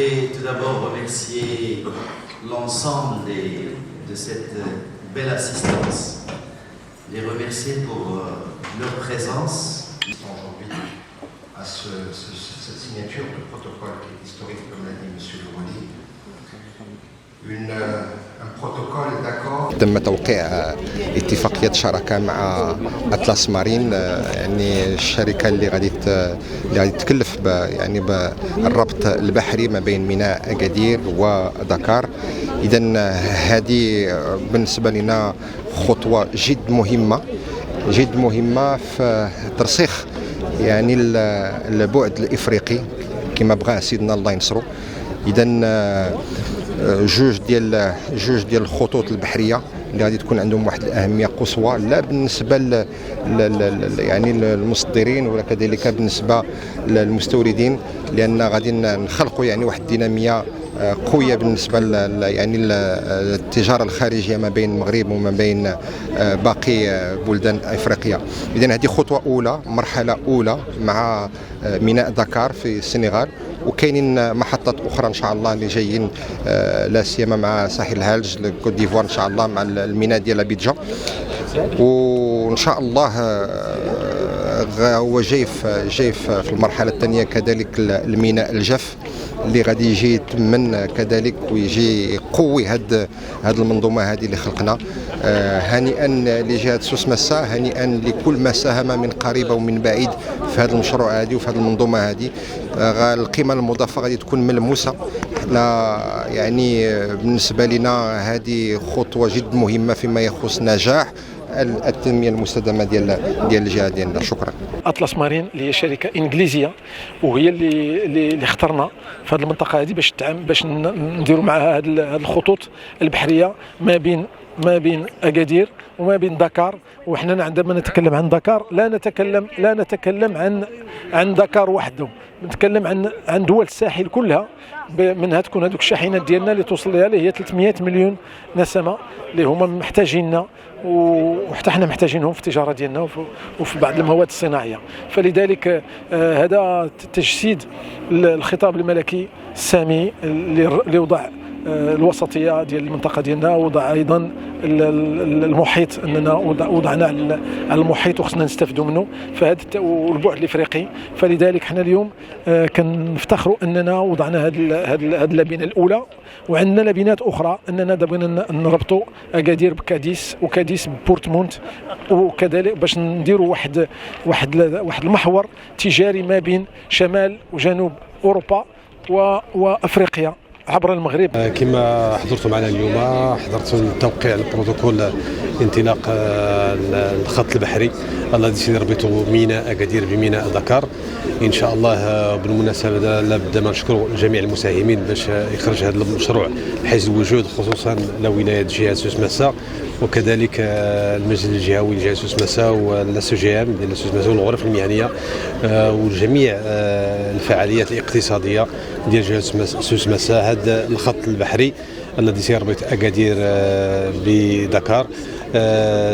voudrais tout d'abord remercier l'ensemble de cette belle assistance, les remercier pour leur présence. Aujourd'hui, à cette signature de protocole qui est historique, comme l'a dit M. Louali, un protocole d'accord. تم توقيع اتفاقية شراكة مع أطلس مارين، يعني الشركة اللي غادي تكلف يعني بالربط البحري ما بين ميناء أكادير ودكار. إذن هذه بالنسبة لنا خطوة جد مهمة في ترسيخ يعني البعد الإفريقي كما بغى سيدنا الله ينصرو. إذن جوج ديال الخطوط البحريه اللي غادي تكون عندهم واحد الاهميه قصوى، لا بالنسبه يعني للمصدرين ولا كذلك بالنسبه للمستوردين، لان غادي نخلقوا يعني واحد الديناميه قويه بالنسبه يعني التجاره الخارجيه ما بين المغرب وما بين باقي بلدان افريقيا. اذا هذه خطوه اولى، مرحله اولى مع ميناء دكار في السنغال، وكاينين محطات اخرى ان شاء الله اللي جايين، لا سيما مع ساحل الهالج الكوت ديفوار ان شاء الله، مع الميناء ديال ابيجان، وان شاء الله هو جاي في المرحله الثانيه كذلك الميناء الجاف اللي غادي يجي يتمن كذلك ويجي يقوي هاد المنظومه هذه اللي خلقنا. هنيئا لجهه سوس مسا، هنيئا لكل ما ساهم من قريب ومن بعيد في هذا المشروع هذه وفي هذه المنظومه هذه. القيمه المضافه غادي تكون ملموسه. احنا يعني بالنسبه لنا هذه خطوه جد مهمه فيما يخص نجاح التنميه المستدامه ديال الجهه ديالنا. شكرا. أطلس مارين اللي هي شركه انجليزيه، وهي اللي اخترنا في هذه المنطقه هذه باش نديروا معها هذه الخطوط البحريه ما بين اكادير وما بين دكار. وحنا عندما نتكلم عن دكار لا نتكلم عن دكار وحده، نتكلم عن دول الساحل كلها، منها تكون هذوك الشاحنات ديالنا اللي توصل لها اللي هي 300 مليون نسمه اللي هما محتاجيننا، وحتى حنا محتاجينهم في التجاره ديالنا وفي بعض المواد الصناعيه. فلذلك هذا تجسيد الخطاب الملكي السامي اللي وضع الوسطيه ديال المنطقه ديالنا، وضع ايضا المحيط، اننا وضعنا على المحيط وخصنا نستافدوا منه فهذا والبعد الافريقي. فلذلك حنا اليوم كنفتخروا اننا وضعنا هذه اللبنه الاولى، وعندنا لبنات اخرى اننا بغينا نربطوا اكادير بكاديس وكاديس ببورتموند، وكذلك باش نديروا واحد المحور تجاري ما بين شمال وجنوب اوروبا وافريقيا عبر المغرب. كما حضرتوا معنا اليوم، حضرتوا توقيع البروتوكول انطلاق الخط البحري الذي سيربط ميناء اكادير بميناء دكار ان شاء الله. بالمناسبه لابد ما نشكروا جميع المساهمين باش يخرج هذا المشروع بحيث الوجود، خصوصا لولايه جهه سوس مسا، وكذلك المجلس الجهوي لجهه سوس مسا والسو جي ام ديال سوس مسا والغرف المهنيه وجميع الفعاليات الاقتصاديه ديال جهه سوس مسا. هذا الخط البحري الذي سيربط اكادير بدكار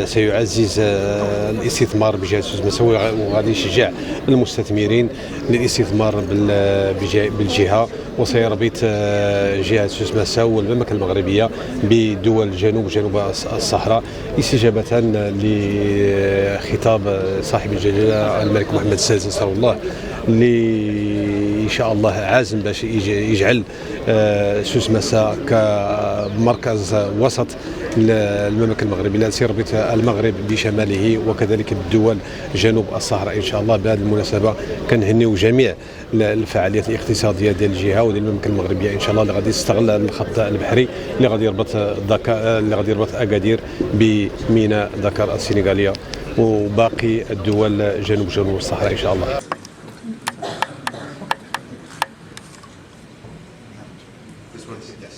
سيعزز الاستثمار بجهه سوس مسا، وغادي يشجع المستثمرين للاستثمار بالجهه، وسيربط جهه سوس مسا والمملكه المغربيه بدول جنوب الصحراء، استجابه لخطاب صاحب الجلاله الملك محمد السادس نصر الله، اللي ان شاء الله عازم باش يجعل سوس مسا كمركز وسط للمملكه المغربيه، سيربط المغرب بشماله وكذلك بالدول جنوب الصحراء ان شاء الله. بهذه المناسبه كنهنيو جميع الفعاليات الاقتصاديه ديال الجهه وديال المملكه المغربيه ان شاء الله، اللي غادي تستغل الخط البحري اللي غادي يربط اكادير بميناء دكار السنغاليه وباقي الدول جنوب الصحراء ان شاء الله. This one, yes.